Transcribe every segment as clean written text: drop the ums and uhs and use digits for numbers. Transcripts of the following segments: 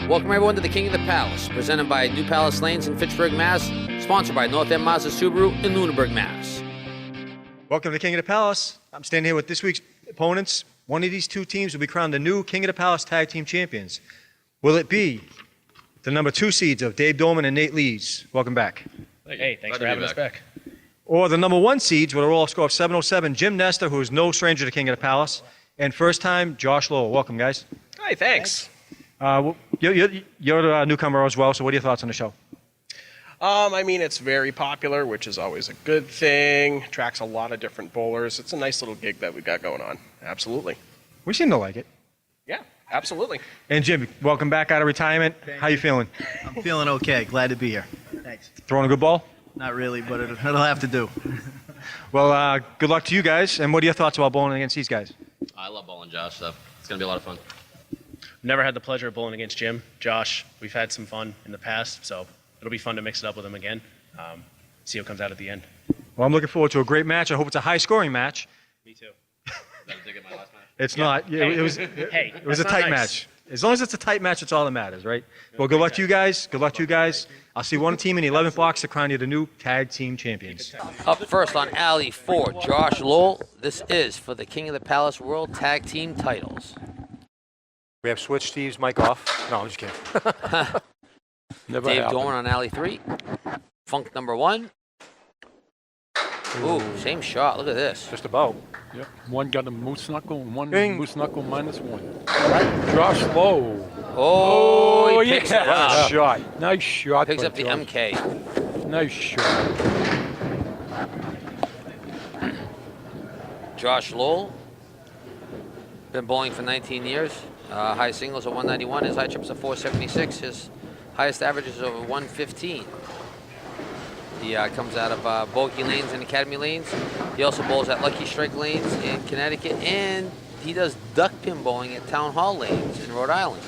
Welcome everyone to the King of the Palace, presented by New Palace Lanes in Fitchburg, Mass., sponsored by North End Mazda Subaru in Lunenburg, Mass. Welcome to the King of the Palace. I'm standing here with this week's opponents. One of these two teams will be crowned the new King of the Palace Tag Team Champions. Will it be the number 2 seeds of Dave Dorman and Nate Lees? Welcome back. Hey, thanks for having us back. Or the number 1 seeds with a roll score of 707, Jim Nestor, who is no stranger to King of the Palace. And first time, Josh Lowell. Welcome, guys. Hey, thanks. You're a newcomer as well, so what are your thoughts on the show? I mean, it's very popular, which is always a good thing. Attracts a lot of different bowlers. It's a nice little gig that we've got going on. Absolutely. We seem to like it. Yeah, absolutely. And Jim, welcome back out of retirement. How you feeling? I'm feeling okay. Glad to be here. Thanks. Throwing a good ball? Not really, but it'll have to do. Well, good luck to you guys. And what are your thoughts about bowling against these guys? I love bowling Josh, so it's going to be a lot of fun. Never had the pleasure of bowling against Jim. Josh, we've had some fun in the past, so it'll be fun to mix it up with him again. See what comes out at the end. Well, I'm looking forward to a great match. I hope it's a high-scoring match. Me too. Is that a dig at my last match? It's not. Yeah, it was a tight match. As long as it's a tight match, it's all that matters, right? Well, good luck to you guys. Good luck to you guys. I'll see one team in the 11th box to crown you the new tag team champions. Up first on alley 4, Josh Lowell. This is for the King of the Palace World Tag Team titles. We have switched Steve's mic off. No, I'm just kidding. Dave Dorman on alley 3. Funk number 1. Ooh, same shot. Look at this. Just about. Yep. One got a moose knuckle and one Bing. moose knuckle -1. Josh Lowe. Oh, he picks it What up. a shot. Nice shot. Picks by up the Josh. MK. Nice shot. Josh Lowell. Been bowling for 19 years. High singles at 191. His high trips are 476. His highest average is over 115. He comes out of Bogey Lanes and Academy Lanes. He also bowls at Lucky Strike Lanes in Connecticut, and he does duck pin bowling at Town Hall Lanes in Rhode Island.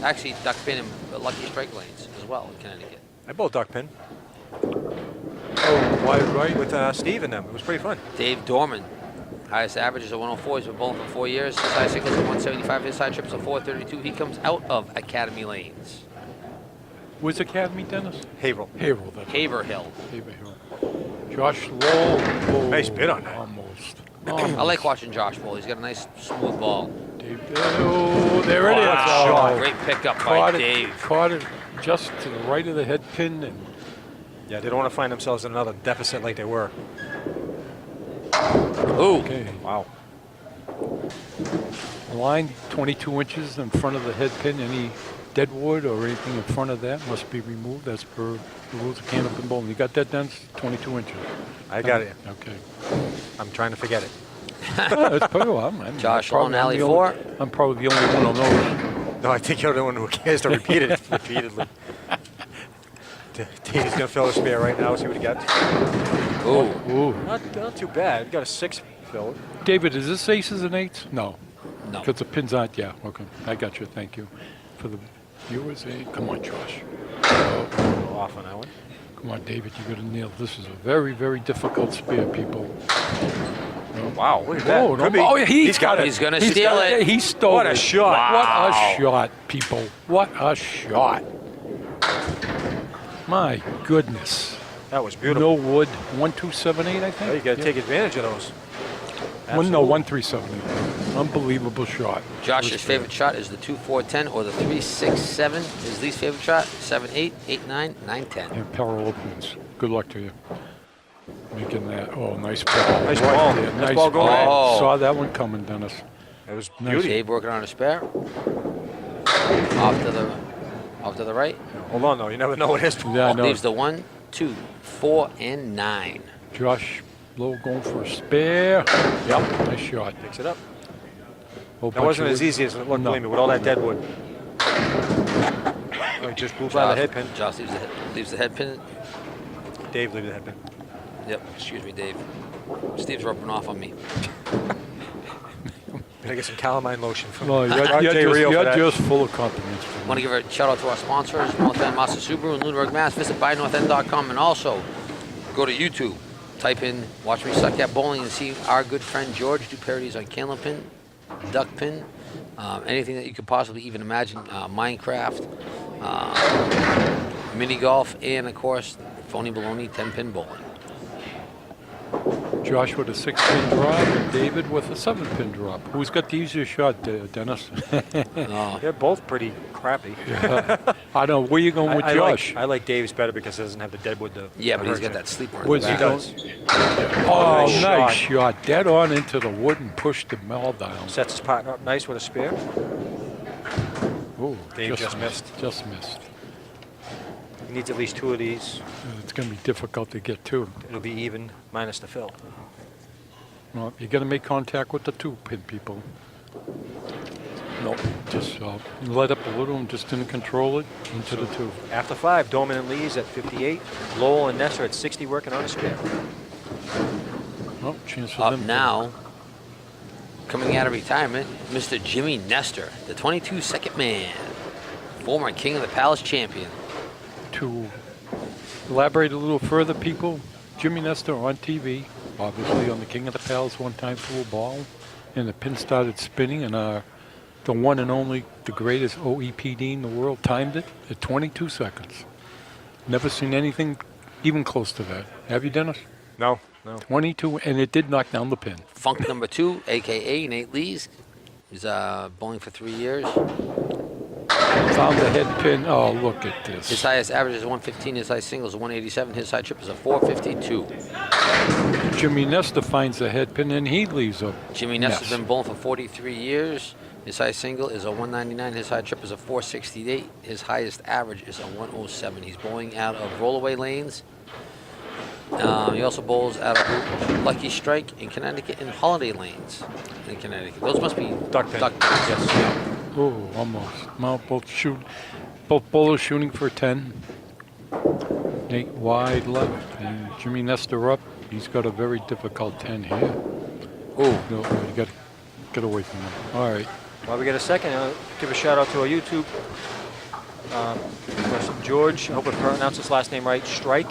Actually, duck pin and Lucky Strike Lanes as well in Connecticut. I bowled duck pin. Oh, wide right. With Steve and them. It was pretty fun. Dave Dorman. Highest average is a 104. He's been bowling for 4 years. His high singles are 175. His high trips are 432. He comes out of Academy Lanes. Where's Academy, Dennis? Haverhill. Haverhill. That's Haverhill. Haverhill. Josh Lowe. Oh, Nice bid on that. Almost. I like watching Josh bowl. He's got a nice smooth ball. Dave, oh, there it is. Wow. Oh, Great pickup by caught it, Dave. Caught it just to the right of the head pin. And Yeah, they don't want to find themselves in another deficit like they were. Ooh. okay. Wow. Line 22 inches in front of the head pin. Any dead wood or anything in front of that must be removed as per the rules of Candlepin bowling. You got that, Dennis? 22 inches. I got it. Okay. I'm trying to forget it. That's pretty well. Josh Lowe on alley 4. I'm probably the only one who knows. No, I think you're the one who cares to repeat it repeatedly. Dave's going to fill the spare right now, see what he gets. Ooh. Ooh. Not too bad. Got a 6 filled. David, is this aces and eights? No. No. Because the pins aren't, yeah. Okay. I got you. Thank you. For the viewers, come on, Josh. Oh, off on that one. Come on, David, you got to nail. This is a very, very difficult spare, people. Wow, look at that. Oh, no. Could be. Oh, yeah, He's got it. He's going to steal it. He stole What it. a shot. What a shot, people. What a shot. My goodness. That was beautiful. No wood. 1278, I think. Well, you got to take advantage of those. No, 1378. Unbelievable shot. Josh's favorite shot is the 2-4-10 or the 3-6-7. His least favorite shot, 7-8, 8-9, 9-10. And parallel pins. Good luck to you. Making that. Oh, nice ball. Nice ball. there. Nice ball going in. Oh. Saw that one coming, Dennis. It was Nice. beauty. Dave working on a spare. Off to the right. Hold on, though. You never know what his Yeah, I know. Leaves the 1, 2, 4, and 9. Josh Lowe going for a spare. Yep, nice shot. picks it up. Whole That bunch wasn't of as wood. easy as it looked, No. believe me, with all that dead wood. Oh, he just blew by the head pin. Josh leaves the head pin Dave leave the head pin. Yep. Excuse me, Dave. Steve's rubbing off on me. Gotta get some calamine lotion from No, you're just full of compliments. Want to give a shout out to our sponsors, North End Mazda Subaru in Lunenburg, Mass. Visit buynorthend.com and also go to YouTube. Type in Watch Me Suck at Bowling and see our good friend George do parodies on Candlepin, Duckpin, anything that you could possibly even imagine, Minecraft, mini golf, and of course, Phony Baloney 10-pin bowling. Josh with a 6-pin drop and David with a 7-pin drop. Who's got the easier shot, Dennis? Oh, They're both pretty crappy. I don't know. Where you going with Josh? I like Dave's better because it doesn't have the deadwood. yeah, but he's got that sleeper. in Where's the he back. going? Oh, Nice nice shot. shot. Dead on into the wood and pushed the ball down. Sets his partner up nice with a spear. Ooh, Dave just missed. Just missed. He needs at least 2 of these. It's going to be difficult to get to. It'll be even minus the fill. Well, you got to make contact with the 2-pin people. No, just let up a little and just didn't control it into the 2. After 5, Doman and Lee's at 58. Lowell and Ness are at 60 working on a spear. Oh, chance for Up them. now, coming out of retirement, Mr. Jimmy Nestor, the 22-second man, former King of the Palace champion. To elaborate a little further, people, Jimmy Nestor on TV, obviously on the King of the Palace one time threw a ball, and the pin started spinning, and the one and only, the greatest OEPD in the world timed it at 22 seconds. Never seen anything even close to that. Have you, Dennis? No. 22, and it did knock down the pin. Funk number 2, a.k.a. Nate Lees. He's bowling for 3 years. Found the head pin. Oh, look at His this. highest average is 115. His high single is 187. His high trip is a 452. Jimmy Nestor finds the head pin, and he leaves a Jimmy Nestor's mess. been bowling for 43 years. His high single is a 199. His high trip is a 468. His highest average is a 107. He's bowling out of rollaway lanes. He also bowls out of Lucky Strike in Connecticut and Holiday Lanes in Connecticut. Those must be Duck pin. pins. Yes. Oh, almost. Well, both bowlers shooting for 10. Nate wide left, and Jimmy Nestor up. He's got a very difficult 10 here. Ooh. No, you got to get away from him. All right. While we get a second, I'll give a shout out to our YouTube person, George. I hope I pronounced his last name right. Strike.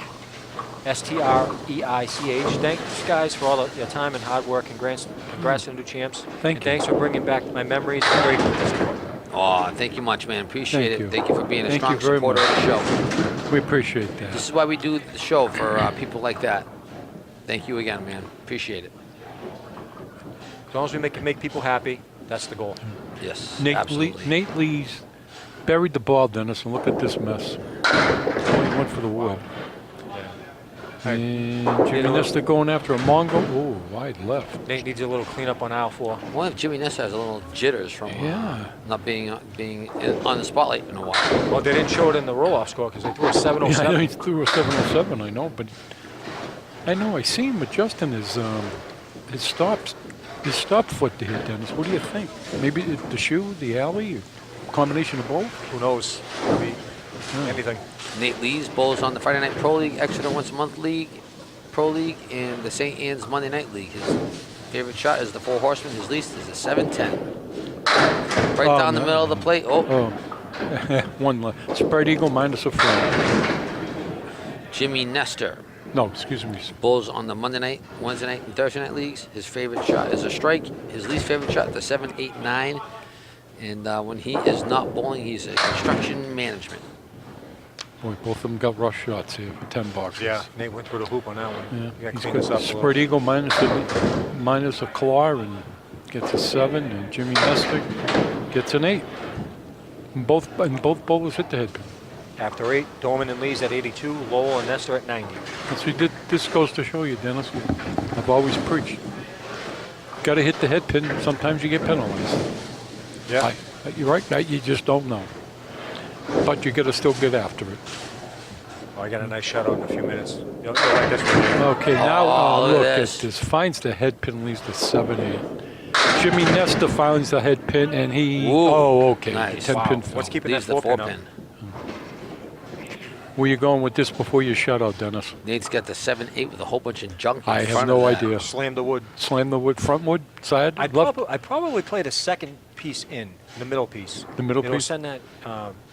Streich. Thanks, guys, for all your time and hard work. Congrats to the new champs. Thank And you. thanks for bringing back my memories. I'm grateful for the support. Oh, thank you much, man. Appreciate Thank it. you. Thank you for being a Thank strong you very supporter much. of the show. We appreciate This that. is why we do the show, for people like that. Thank you again, man. Appreciate it. As long as we make people happy, that's the goal. Yes, Nate, absolutely. Lees buried the ball, Dennis, and look at this mess. Only went for the wood. And Jimmy Nestor going after a Mongo. Oh, wide left. Nate needs a little cleanup on aisle 4. Well, if Jimmy Nestor has a little jitters from Yeah. not being on the spotlight in a while. Well, they didn't show it in the roll-off score because they threw a Yeah, I know 707. he threw a 707, I know, but I see him adjusting his stop foot to hit, Dennis. What do you think? Maybe the shoe, the alley, combination of both? Who knows? Could be anything. Nate Lees bowls on the Friday Night Pro League, Exeter Once a Month League, Pro League, and the St. Anne's Monday Night League. His favorite shot is the Four Horsemen. His least is a 710. Right Oh, down the no. middle of the plate. Oh, Oh, one left. Spread eagle minus a front. Jimmy Nestor No, excuse me. bowls on the Monday night, Wednesday night, and Thursday night leagues. His favorite shot is a strike. His least favorite shot, the 789. And when he is not bowling, he's a construction management. Boy, both of them got rush shots here for 10 boxes. Yeah, Nate went through the hoop on that one. Yeah, You got to he's clean this got up a little. spread eagle minus a claw and gets a 7, and Jimmy Nestor gets an 8. And both bowlers hit the head pin. After 8, Doman and Lee's at 82, Lowell and Nestor at 90. See, this goes to show you, Dennis. I've always preached. Got to hit the head pin. Sometimes you get penalized. Yeah. You're right. You just don't know. But you got to still get after it. Oh, I got a nice shot out in a few minutes. You'll like this one. Okay, now Oh, look look at at this. this. Finds the head pin, leaves the 7-8. Jimmy Nestor finds the head pin, and he. Ooh, Oh, okay. nice. 10 Wow. pin fell. What's keeping Leaves that the 4 4 pin pin. up? Where you going with this before you shut out, Dennis? Nate's got the 7-8 with a whole bunch of junk in I front have of no that. idea. Slam the wood. Slam the wood, front wood, side, I'd left. probably play the second piece in, the middle piece. The middle It'll piece? send that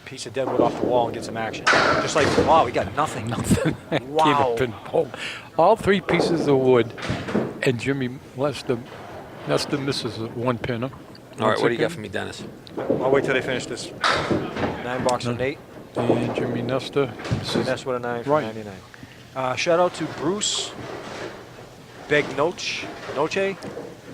piece of dead wood off the wall and get some action. Just like, wow, we got nothing. Nothing. Wow. Candlepin bowl. All 3 pieces of wood, and Jimmy Lester misses a 1 pinner. All right, what do you got for me, Dennis? I'll wait till they finish this. 9 bucks from Nate. And Jimmy Nestor. And that's what a 9 for Right. 99. Shout out to Bruce Begnoche,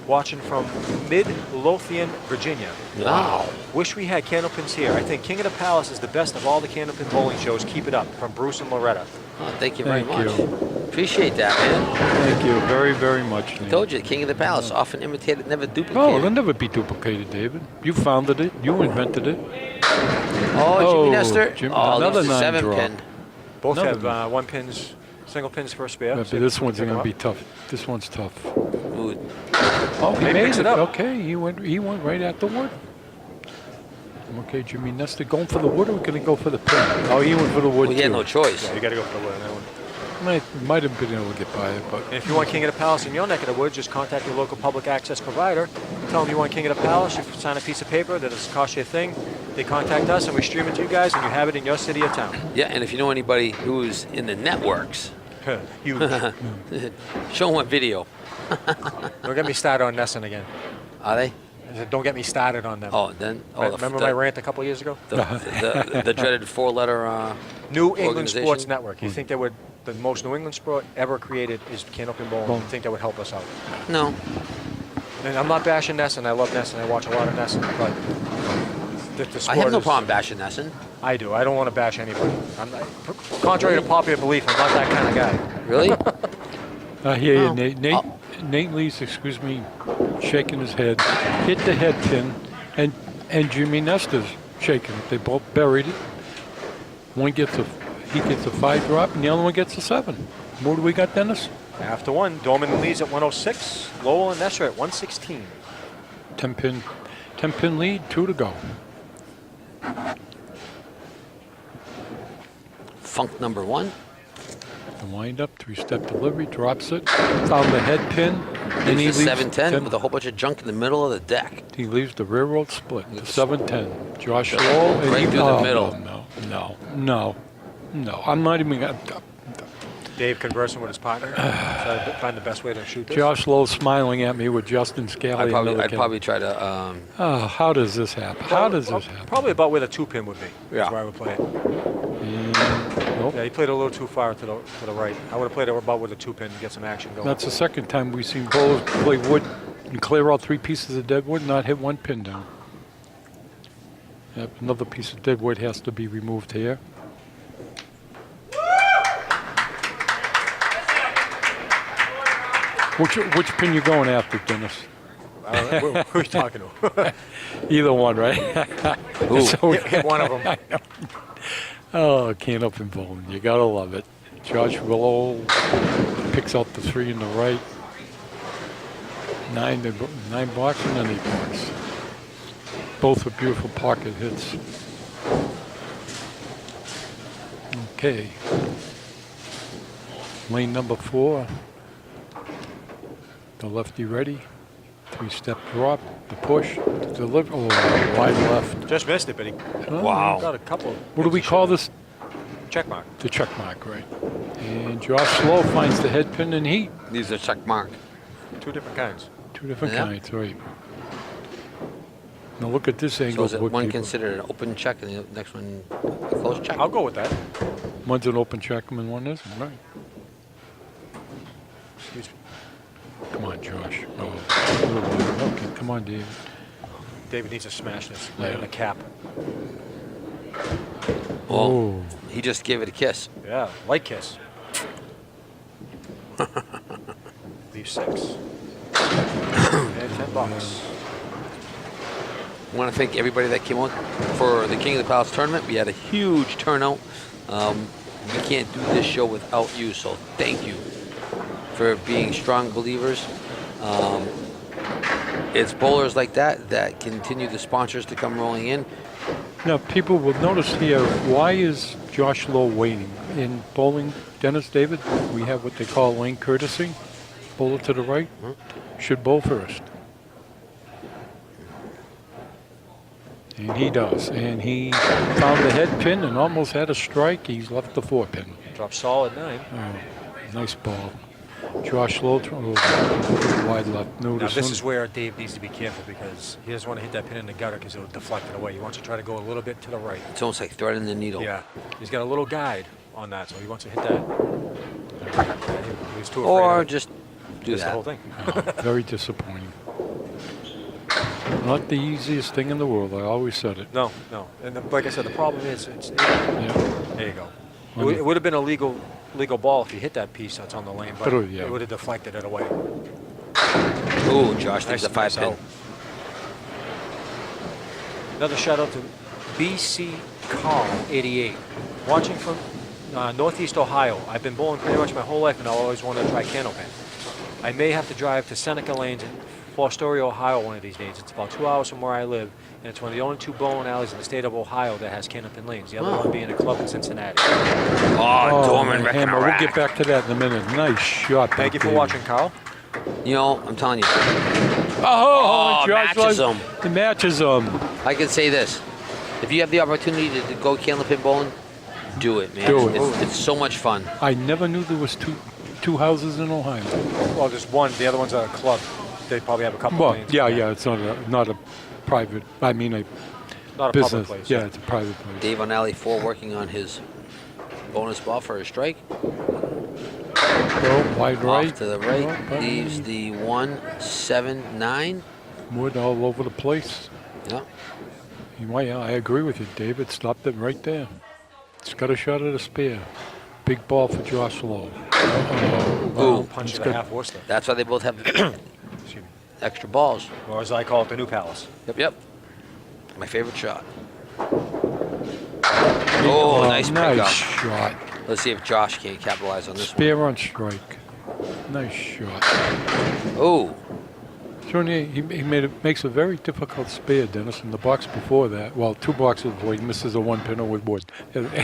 watching from Midlothian, Virginia. Wow. Wish we had Candlepins here. I think King of the Palace is the best of all the Candlepin bowling shows. Keep it up. From Bruce and Loretta. Oh, thank you very Thank much. you. Appreciate that, man. Thank you very, very much, Nate. Told you, King of the Palace, often imitated, never Oh, duplicated. it'll never be duplicated, David. You founded it. You invented it. Oh, Jimmy Oh, Nestor. Jim- Oh, another there's a 9 7 draw. pin. Both Another have 1 pins, single pins for a spare. But See if this we one's can going to pick be tough. This one's tough. Ooh, Oh, he Nate made picks it. it up. Okay, he went right at the wood. Okay, Jimmy Nestor going for the wood, or we going to go for the pin? Oh, he went for the wood well, he had too. no choice. Yeah, you got to go for the wood on that one. Might have been able to get by it, but And if you want King of the Palace in your neck of the woods, just contact your local public access provider. Tell them you want King of the Palace. You sign a piece of paper that doesn't cost you a thing. They contact us, and we stream it to you guys, and you have it in your city or town. Yeah, and if you know anybody who's in the networks, Huge. show them what video. Don't get me started on Nesson again. Are they? I said, don't get me started on them. Oh, then. Right, Oh, remember my rant a couple years ago? the dreaded 4-letter. New England Organization? Sports Network. You think the most New England sport ever created is Candlepin bowling? You think that would help us out? No. And I'm not bashing Nesson. I love Nesson. I watch a lot of Nesson, but the sport I have no is- problem bashing Nesson. I do. I don't want to bash anybody. I'm not, contrary to popular belief, I'm not that kind of guy. Really? I hear you, Oh. Nate. Oh. Nate Lee's, excuse me, shaking his head, hit the head pin, and Jimmy Nestor's shaking it. They both buried it. One gets he gets a 5 drop, and the other one gets a 7. What do we got, Dennis? After one, Dorman leads at 106. Lowell and Nestor at 116. 10 pin lead, 2 to go. Funk number 1. The wind up, 3-step delivery, drops it, found the head pin, and he Leaves leaves the 7-10 with a whole bunch of junk in the middle of the deck. He leaves the railroad split, the 7-10. Josh Just Lowell, and right he, through the oh, middle. No. I'm not even gonna. Dave conversing with his partner, trying to find the best way to shoot this. Josh Lowell smiling at me with Justin Scally. I'd probably try to. Oh, how does this happen? How does this happen? Probably about where the 2-pin would be. Yeah. That's where I would play it. Nope. Yeah, he played a little too far to the right. I would have played it about with a 2-pin and get some action going. That's the second time we've seen bowlers play wood and clear out 3 pieces of dead wood and not hit 1 pin down. Yep, another piece of dead wood has to be removed here. Which pin you going after, Dennis? Who are you talking to? Either one, right? So we- Hit one of them. Oh, Candlepin bowling. You gotta love it. Josh Willow picks out the 3 in the right. 9 box and then 8 box. Both with beautiful pocket hits. Okay. Lane number 4. The lefty ready. 3-step drop. The push. The deliver. Oh, wide left. Just missed it, but he Wow. got a couple. What do we call this? Check mark. The check mark, right. And Josh Slow finds the head pin and heat. These are check mark. 2 different kinds. 2 different Yeah. kinds, right. Now look at this So angle. is it one bookkeeper. considered an open check and the next one a closed check? I'll go with that. One's an open check and one isn't, right. Excuse me. Come on, Josh. Oh, a little bit. Okay, come on, David. David needs to smash this. Right Yeah. in the cap. Well, Oh. he just gave it a kiss. Yeah, light kiss. Leave 6. And $10. I want to thank everybody that came out for the King of the Palace tournament. We had a huge turnout. We can't do this show without you, so thank you for being strong believers. It's bowlers like that that continue the sponsors to come rolling in. Now, people will notice here, why is Josh Lowe waiting? In bowling, Dennis, David, we have what they call lane courtesy. Bowler to the right should bowl first. And he does. And he found the head pin and almost had a strike. He's left the 4 pin. Drop solid 9. Oh, nice ball. Josh Lowe, wide left. Now, Notice this him. is where Dave needs to be careful because he doesn't want to hit that pin in the gutter because it'll deflect it away. He wants to try to go a little bit to the right. It's almost like threading the needle. Yeah. He's got a little guide on that, so he wants to hit that. He was too afraid Or of it. just do Just the that. whole thing. Very disappointing. Not the easiest thing in the world. I always said it. No. And like I said, the problem is, Yeah. there you go. It would have been a legal ball if you hit that piece that's on the lane, but But, yeah. it would have deflected it away. Ooh, Josh leaves Nice, the 5 nice pin. out. Another shout out to BC Carl 88, watching from Northeast Ohio. I've been bowling pretty much my whole life, and I always wanted to try Candlepin. I may have to drive to Seneca Lanes in Fostoria, Ohio one of these days. It's about 2 hours from where I live, and it's one of the only 2 bowling alleys in the state of Ohio that has Candlepin lanes. The other one being a club in Cincinnati. Oh, Dorman wrecking Hammer. a We'll rack. get back to that in a minute. Nice shot. Thank you for David. watching, Carl. You know, I'm telling you, Oh, matches Josh him. It matches him. I can say this. If you have the opportunity to go Candlepin bowling, do it, man. Do it. It's so much fun. I never knew there was two houses in Ohio. Well, there's one. The other one's a club. They probably have a couple Well, lanes. yeah. It's not a private. I mean a Not a business. public place. Yeah, it's a private place. Dave on alley 4 working on his bonus ball for a strike. Go wide right. Off to the right. Oh, buddy. Leaves the 1-7-9. Wood all over the place. Yeah. Yeah, I agree with you, David. Stopped it right there. It's got a shot at a spear. Big ball for Josh Lowe. Ooh, Punch It's to the good. half Worcester. that's why they both have Excuse me. extra balls. Or as I call it, the new palace. Yep. My favorite shot. Oh, nice pickup. shot. Let's see if Josh can capitalize on this one. Spear on strike. Nice shot. Oh, Junior, he makes a very difficult spear, Dennis. In the box before that, well, 2 boxes before he misses a 1-pinner with Wood.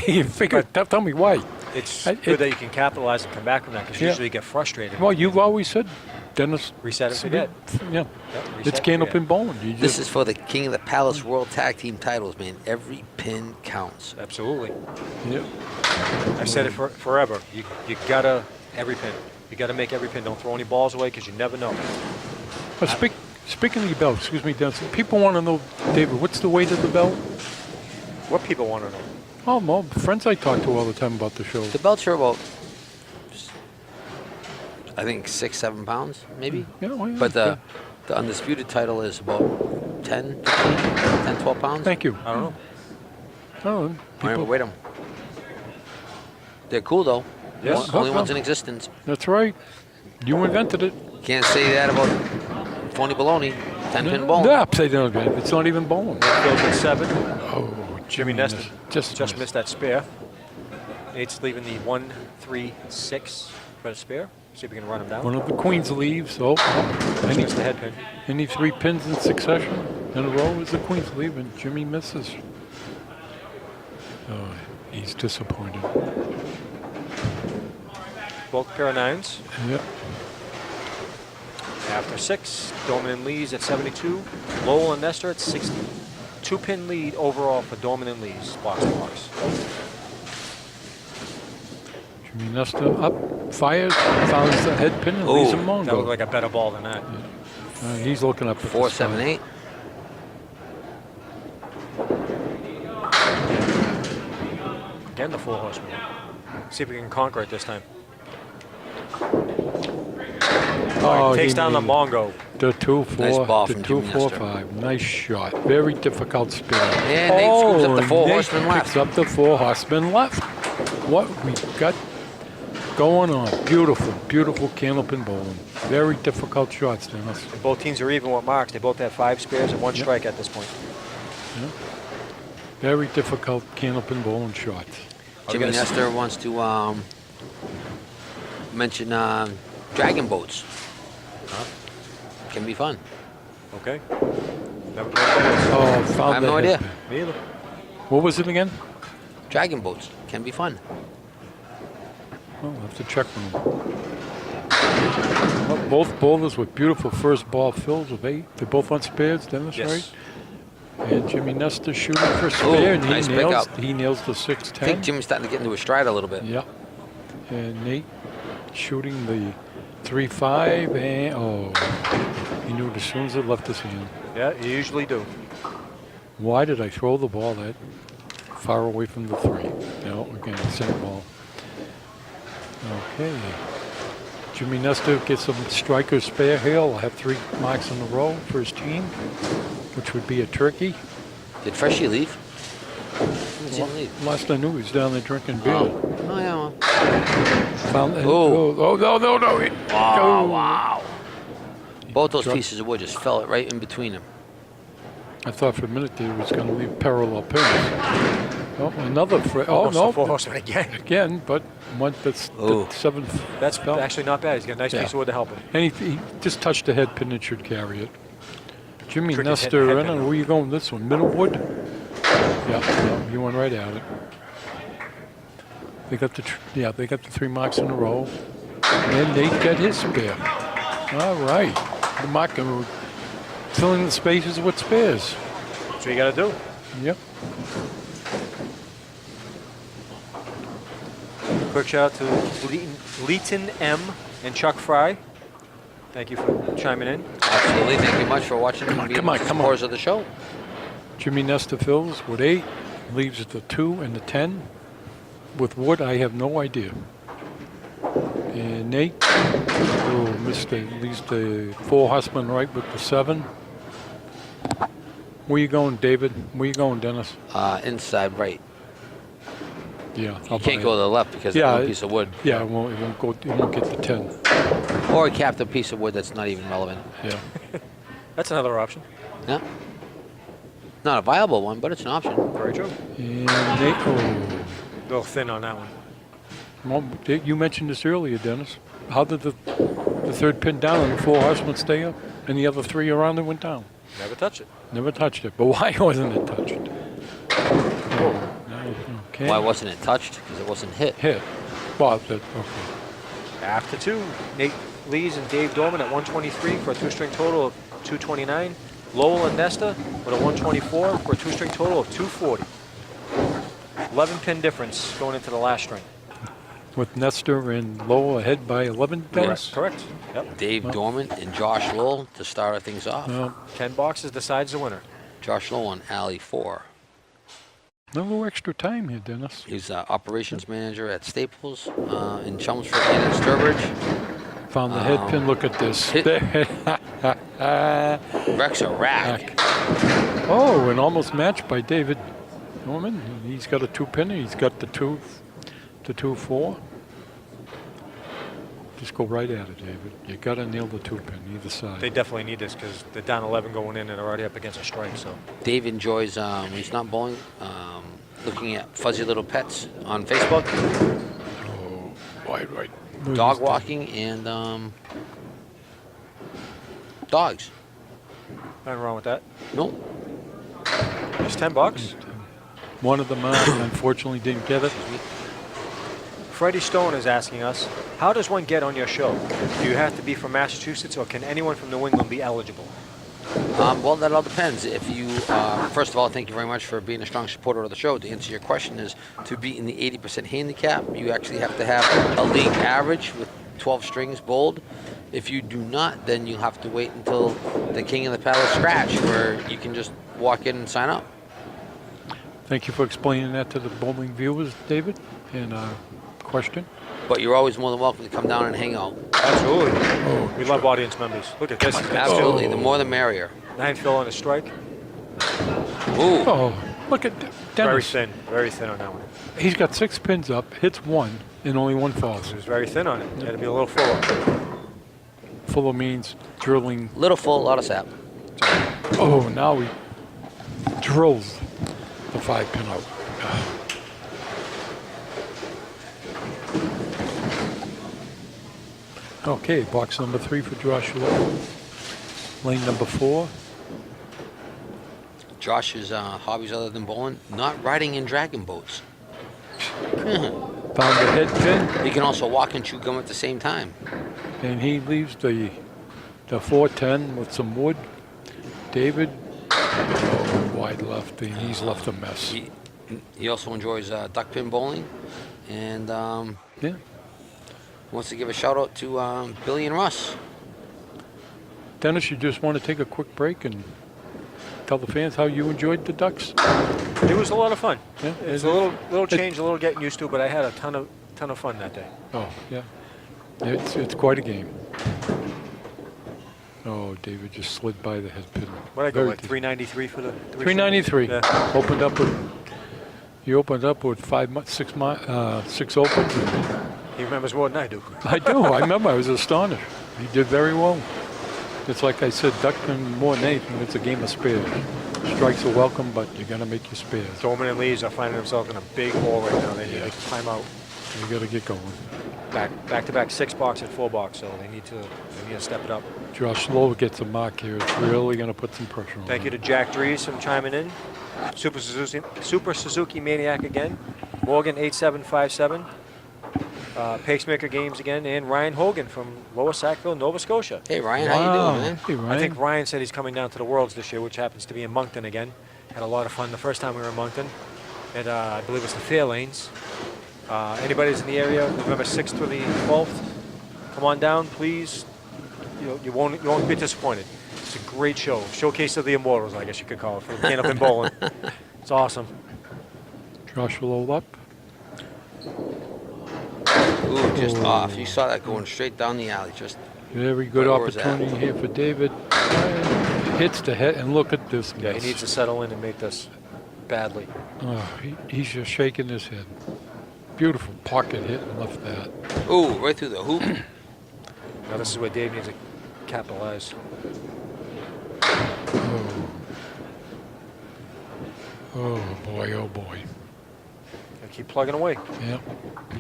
You figure, tell me why. It's I- good it- that you can capitalize and come back from that because Yeah. usually you get frustrated. Well, you've always said, Dennis. Reset and forget. Yeah. Yep, It's reset and Candlepin bowling. You this just, is for the King of the Palace World Tag Team titles, man. Every pin counts. Absolutely. yeah. I've said it forever. You gotta every pin. You gotta make every pin. Don't throw any balls away because you never know. But speaking of the belt, excuse me, Dennis, people want to know, David, what's the weight of the belt? What people want to know. Oh, well, friends I talk to all the time about the show. The belts are about, I think, 6-7 pounds, maybe. Yeah, well, yeah, But yeah. the undisputed title is about 10, 12 pounds. Thank you. I don't know. Oh, All right, people, we'll weight them. They're cool, though. Yes. Only Oh, ones oh. in existence. that's right. You invented it. Can't say that about phony baloney. 10-pin bowling. Yeah, say that again. It's not even bowling. Goes at 7. Oh, Jimmy Nestor Just missed that spare. Nate's leaving the 1-3-6 for the spare. See if we can run him down. One of the queens leaves. Oh, Just any, missed the head pin. any 3 pins in succession in a row is the queen's leave, and Jimmy misses. Oh, he's disappointed. Both pair of 9s. Yep. After 6, Dorman and Lees at 72. Lowell and Nestor at 60. 2-pin lead overall for Dorman and Lees, box to box. Jimmy Nestor up, fires, found the head pin, and leaves him That looked Mongo. like a better ball than that. He's looking up at the 4-7-8. Again, the 4 horsemen. See if we can conquer it this time. Oh, Takes he down the made Mongo. The 2-4, Nice ball the from Jimmy 2-4-5. Nice shot. Very difficult spin. And Nate scoops up the 4 Nate horsemen left. picks up the 4 horsemen left. What we got going on. Beautiful, beautiful Candlepin bowling. Very difficult shots, Dennis. And both teams are even with marks. They both have 5 spares and 1 strike at this point. Very difficult Candlepin bowling shots. Jimmy gonna Nestor wants to mention dragon boats. Can be fun. Okay. Oh, I found have the no head idea. pin. Me either. What was it again? Dragon boats can be fun. Oh, I'll have to check on them. Well, both bowlers with beautiful first ball fills of 8. They're both on spares, Dennis, Yes. right? And Jimmy Nestor shooting for spare, and nice he nails the I 6-10. think Jimmy's starting to get into his stride a little bit. Yeah. And Nate shooting the 3-5, and he knew it as soon as it left his hand. Yeah, you usually do. Why did I throw the ball that far away from the 3? No, again, same ball. Okay. Jimmy Nestor gets some striker spare here. I'll have 3 marks in a row for his team, which would be a turkey. Did Freshie leave? Didn't see him leave. Last I knew, he was down there drinking beer. Oh, yeah. Well. Found, Oh. no. Wow. Both those Drop- pieces of wood just fell right in between them. I thought for a minute there he was going to leave parallel pins. Oh, another. Almost No. the 4 horsemen again. But one that's Oh. the 7th. That's fell. actually not bad. He's got a nice Yeah. piece of wood to help him. And he just touched the head pin and should carry it. Jimmy Cricket's hitting Nestor, the I head don't know pin. where you going with this one. Middle wood? Yeah, no, you went right at it. They got they got the 3 marks in a row. And Nate got his spare. All right. The mark filling the spaces with spares. That's what you got to do. Yep. Quick shout out to Leeton M. and Chuck Fry. Thank you for chiming in. Absolutely. Thank you much for watching and being come on. supporters of the show. Jimmy Nestor fills with 8, leaves at the 2 and the 10. With wood, I have no idea. And Nate, leaves the 4 horsemen right with the 7. Where you going, David? Where you going, Dennis? Inside right. Yeah, You can't go to the left because of one piece of wood. Yeah, it won't get the 10. Or a captive piece of wood that's not even relevant. Yeah. That's another option. Yeah. Not a viable one, but it's an option. Very true. And Nate, A little thin on that one. well, you mentioned this earlier, Dennis. How did the 3rd pin down and the 4 horsemen stay up, and the other 3 around it went down? Never touch it. Never touched it. But why wasn't it touched? Oh, okay. Why wasn't it touched? Because it wasn't hit. Hit. Well, okay. After 2, Nate Lees and Dave Dorman at 123 for a 2-string total of 229. Lowell and Nesta with a 124 for a 2-string total of 240. 11 pin difference going into the last string. With Nestor and Lowell ahead by 11 pins. Correct. Yep. Dave Dorman and Josh Lowell to start things off. 10 boxes decides the winner. Josh Lowell on alley 4. No extra time here, Dennis. He's operations manager at Staples in Chelmsford and in Sturbridge. Found the head pin. Look at this. Hit. Rex a rack. Oh, and almost matched by David Norman. He's got a 2-pin. He's got the 2-4. Just go right at it, David. You got to nail the 2-pin either side. They definitely need this because they're down 11 going in and they're already up against a strike. So Dave enjoys, when he's not bowling, looking at fuzzy little pets on Facebook, Oh, wide right. dog walking, and dogs. nothing wrong with that. Nope. Just 10 bucks. One of them unfortunately didn't get it. Freddie Stone is asking us, how does one get on your show? Do you have to be from Massachusetts or can anyone from New England be eligible? Well, that all depends. If you, first of all, thank you very much for being a strong supporter of the show. To answer your question is, to be in the 80% handicap, you actually have to have a league average with 12 strings bowled. If you do not, then you have to wait until the King of the Paddle scratch, where you can just walk in and sign up. Thank you for explaining that to the bowling viewers, David. And question? But you're always more than welcome to come down and hang out. Absolutely. We love audience members. Look at this. Absolutely. The more the merrier. 9 fill on a strike. Ooh. Oh, look at Very Dennis. thin. Very thin on that one. He's got 6 pins up, hits 1, and only 1 falls. It was very thin on it. Had to be a little fuller. Fuller means drilling. Little full, a lot of sap. Oh, now he drills the 5 pin out. Okay, box number 3 for Joshua. Lane number 4. Josh's hobbies other than bowling, not riding in dragon boats. Found the head pin, He can also walk and chew gum at the same time. and he leaves the 410 with some wood. David, wide left, and he's left a mess. He also enjoys duck pin bowling, and Yeah. wants to give a shout out to Billy and Russ. Dennis, you just want to take a quick break and tell the fans how you enjoyed the Ducks? It was a lot of fun. Yeah, It's it- a little change, a little getting used to, but I had a ton of fun that day. Oh, yeah. It's quite a game. Oh, David just slid by the head pin. What I go Very like deep. 393 for the 393. Yeah. He opened up with 6 opens. He remembers more than I do. I do. I remember. I was astonished. He did very well. It's like I said, duckpin more than anything. It's a game of spares. Strikes are welcome, but you got to make your spares. Dolman and Lees are finding themselves in a big hole right now. They need Yeah. to climb out. You got to get going. Back to back 6-box and 4-box, so they need to step it up. Josh Lowe gets a mark here. It's really going to put some pressure on Thank you him. to Jack Dries from chiming in. Super Suzuki Maniac again. Morgan 8757. Pacemaker Games again, and Ryan Hogan from Lower Sackville, Nova Scotia. Hey Ryan, how you doing, man? Hey, Ryan. I think Ryan said he's coming down to the Worlds this year, which happens to be in Moncton again. Had a lot of fun the first time we were in Moncton. And I believe it's the Fair Lanes. Anybody's in the area, November 6th through the 12th, come on down, please. You won't be disappointed. It's a great show. Showcase of the Immortals, I guess you could call it, for Candlepin Bowling. It's awesome. Josh Lowe up. Ooh, just off. You saw that going straight down the alley. Just Very good Where was that? opportunity here for David. Hits the head, and look at this. Yeah, he mess. needs to settle in and make this badly. Oh, he's just shaking his head. Beautiful pocket hit and left that. ooh, right through the hoop. Now this is where Dave needs to capitalize. Oh boy, oh boy. And keep plugging away. Yep.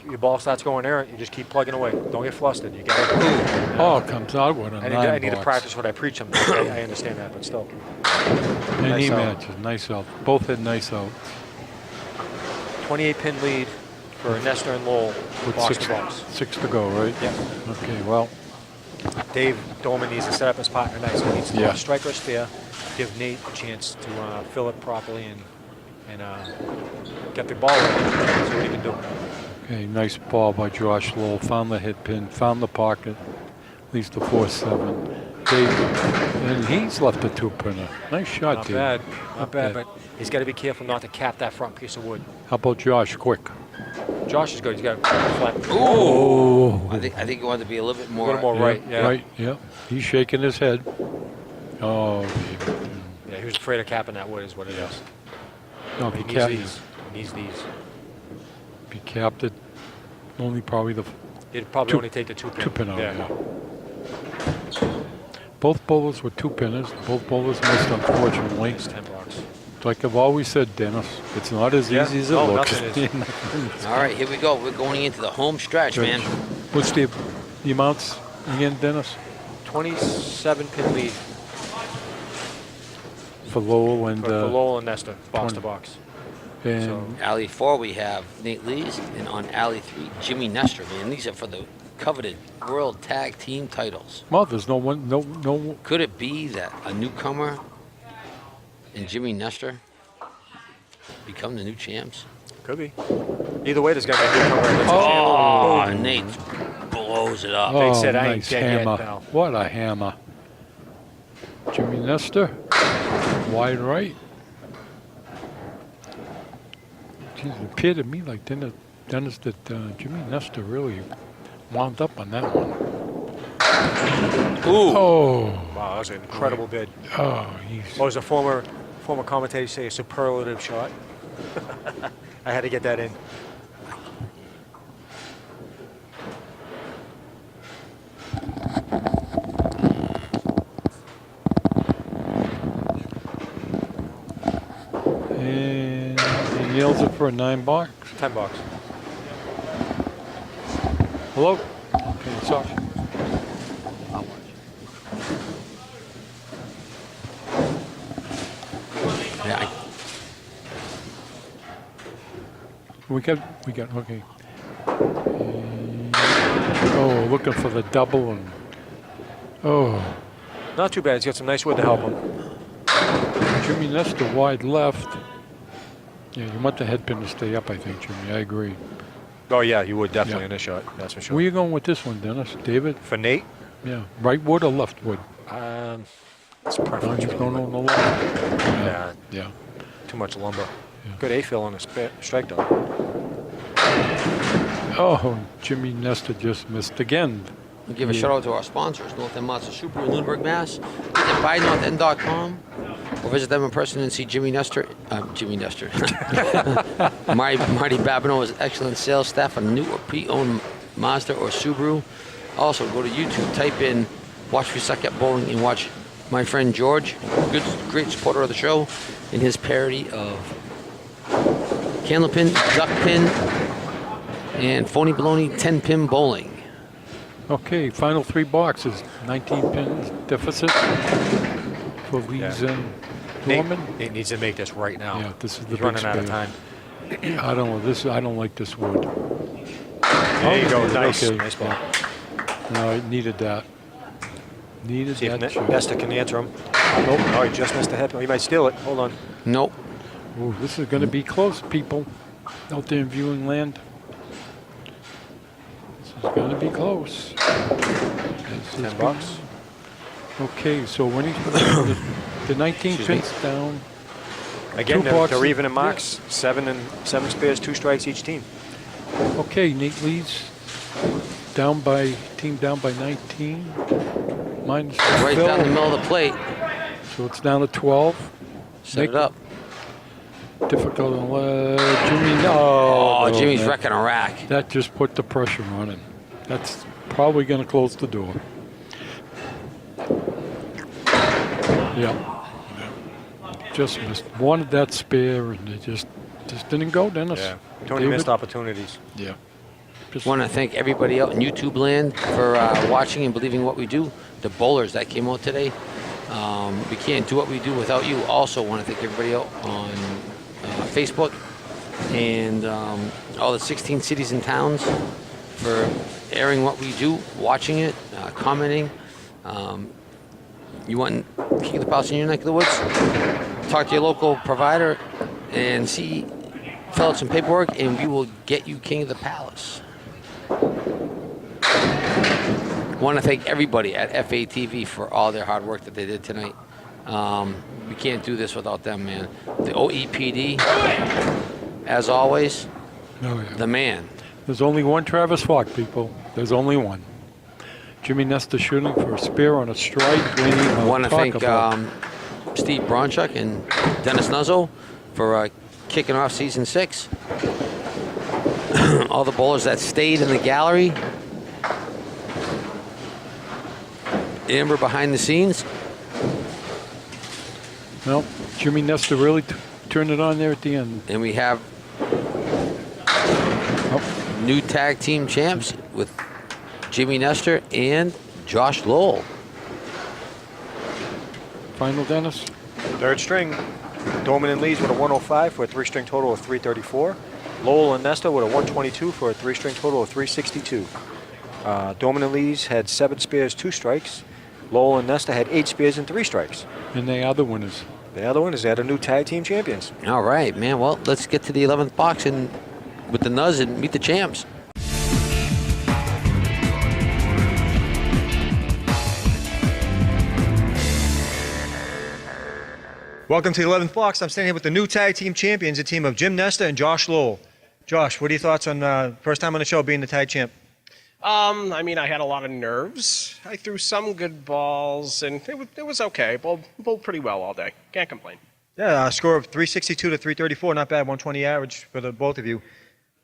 Your ball starts going errant, you just keep plugging away. Don't get flustered. You got to. Oh, it comes out with a I need to box. practice what I preach them. I understand that, but still. And Nice he out. matches. Nice out. Both had nice out. 28-pin lead for Nestor and Lowell, With box to box. 6 to go, right? Yep. Okay, well, Dave Dolman needs to set up his partner nice. He needs to Yeah. strike or spare, give Nate a chance to fill it properly and get the ball ready. See what he can do. okay, nice ball by Josh Lowell. Found the hit pin, found the pocket. Leaves the 4-7. Dave, and he's left a 2-pinner. Nice shot, Not Dave. bad, not Not bad, bad. but he's got to be careful not to cap that front piece of wood. How about Josh? Quick. Josh is good. He's got a flat. Oh, I think you wanted to be a little bit A more. little more right, yeah. Right, yeah. He's shaking his head. Oh, David. Yeah, he was afraid of capping that wood is what it is. No, He if he needs capped, these. He needs these. if he capped it, only probably the It'd probably Two- only take the 2-pin. 2-pin out, yeah. Both bowlers were 2-pinners. Both bowlers missed, unfortunately. It's 10 blocks. Like I've always said, Dennis, it's not as Yeah. easy as it No, looks. nothing is. All right, here we go. We're going into the home stretch, man. What's the amounts again, Dennis? 27-pin lead For Lowell and, for Lowell and Nestor, box 20. to box. and So- Alley 4, we have Nate Lees, and on Alley 3, Jimmy Nestor, man. These are for the coveted World Tag Team titles. well, there's no one, no. Could it be that a newcomer and Jimmy Nestor become the new champs? Could be. Either way, there's got to be a newcomer. That's a Oh, champ. Nate blows it up. Oh, said, "I ain't nice dead yet, hammer! pal." What a hammer! Jimmy Nestor, wide right. Geez, it appeared to me like Dennis that Jimmy Nestor really wound up on that one. Ooh. Oh, Wow, that was an incredible bid. oh, he's What was a former commentator say? A superlative shot. I had to get that in. and he nails it for a 9 box. 10 bucks. Hello. Okay, it's off. Yeah, We got, okay. Oh, looking for the double and, oh, Not too bad. He's got some nice wood to help him. Jimmy Nestor wide left. Yeah, you want the head pin to stay up, I think, Jimmy. I agree. Oh, yeah, you would definitely Yeah. in this shot. That's for sure. Where you going with this one, Dennis? David? For Nate, Yeah. Right wood or left wood? it's No, preference. he's going on the left. Yeah, Yeah. too much lumber. Yeah. Good A-fill on a strike though. Oh, Jimmy Nestor just missed again. we'll give a shout out to our sponsors, North End Mazda Subaru in Lunenburg, Mass. Visit buynorthend.com or visit them in person and see Jimmy Nestor. Marty Babineau's excellent sales staff on new or pre-owned Mazda or Subaru. Also, go to YouTube, type in Watch Me Suck at Bowling, and watch my friend George, great supporter of the show, in his parody of Candlepin, Duck Pin, and Phony Baloney 10-pin bowling. Okay, final 3 boxes. 19 pins deficit for Lees and Norman. Nate needs to make this right now. Yeah, this is the He's big running out of spare. time. I don't know this. I don't like this wood. There you go. Okay, Nice. okay. Nice ball. No, it needed that. Needed See if that. shot. Nesta can answer him. Nope. Oh, he just missed the head. He might steal it. Hold on. Nope. Ooh, this is going to be close, people, out there in viewing land. This is going to be close. This is $10. Okay, so when he's the 19 Excuse me. pins down. Again, Two they're boxes. even in marks. 7 spares, 2 strikes each team. Okay, Nate leads. Team down by 19. Minus Right Phil. down the middle of the plate. So it's down to 12. Set it up. Difficult. Jimmy. Oh, Jimmy's man. wrecking a rack. That just put the pressure on him. That's probably going to close the door. Yeah. Just missed. Wanted that spare, and it just didn't go, Dennis. Yeah. Tony David? missed opportunities. Yeah. Just Want to thank everybody out in YouTube land for watching and believing what we do. The bowlers that came out today. We can't do what we do without you. Also want to thank everybody out on Facebook and all the 16 cities and towns for airing what we do, watching it, commenting. You want King of the Palace in your neck of the woods? Talk to your local provider and fill out some paperwork, and we will get you King of the Palace. Want to thank everybody at FATV for all their hard work that they did tonight. We can't do this without them, man. The OEPD, as always, oh, yeah. the man. There's only one Travis Falk, people. There's only one. Jimmy Nestor shooting for a spare on a strike. I want to thank Steve Bronchuk and Dennis Nuzzo for kicking off season 6. All the bowlers that stayed in the gallery. Amber behind the scenes. Well, Jimmy Nestor really turned it on there at the end. And we have new tag team champs with Jimmy Nestor and Josh Lowell. Final, Dennis? Third string. Doman and Lees with a 105 for a 3-string total of 334. Lowell and Nesta with a 122 for a 3-string total of 362. Doman and Lees had 7 spares, 2 strikes. Lowell and Nesta had 8 spares and 3 strikes. And they are the winners. The other one is they had a new tag team champions. All right, man. Well, let's get to the 11th box and with the Nuz and meet the champs. Welcome to the 11th box. I'm standing here with the new tag team champions, a team of Jim Nestor and Josh Lowell. Josh, what are your thoughts on first time on the show being the tag champ? I mean, I had a lot of nerves. I threw some good balls, and it was okay. Bowled pretty well all day. Can't complain. Yeah, a score of 362 to 334. Not bad, 120 average for the both of you.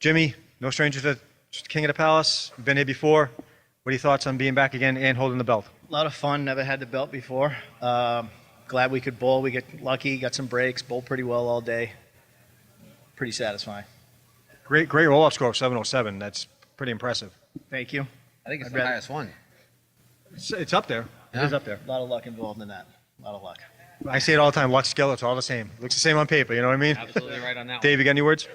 Jimmy, no stranger to King of the Palace. Been here before. What are your thoughts on being back again and holding the belt? A lot of fun. Never had the belt before. Glad we could bowl. We get lucky. Got some breaks. Bowled pretty well all day. Pretty satisfying. Great roll-up score of 707. That's pretty impressive. Thank you. I think it's I'd the rather- highest one. It's up there. It is up there. A lot of luck involved in that. A lot of luck. I say it all the time. Watch Skeletor, it's all the same. Looks the same on paper. You know what I mean? Absolutely right on that one. Dave, you got any words?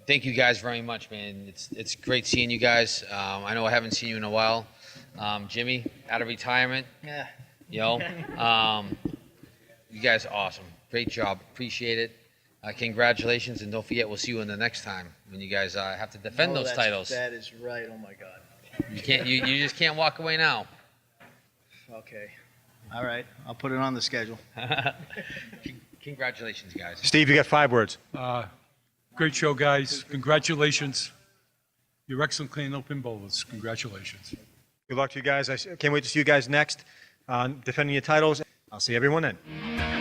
Thank you guys very much, man. It's great seeing you guys. I know I haven't seen you in a while. Jimmy, out of retirement. Yeah. You know, you guys are awesome. Great job. Appreciate it. Congratulations, and don't forget, we'll see you in the next time when you guys have to defend those titles. That is right. Oh my God. You can't. You just can't walk away now. Okay. All right. I'll put it on the schedule. Congratulations, guys. Steve, you got 5 words. Great show, guys. Congratulations. You're excellent Candlepin bowlers. Congratulations. Good luck to you guys. I can't wait to see you guys next defending your titles. I'll see everyone then.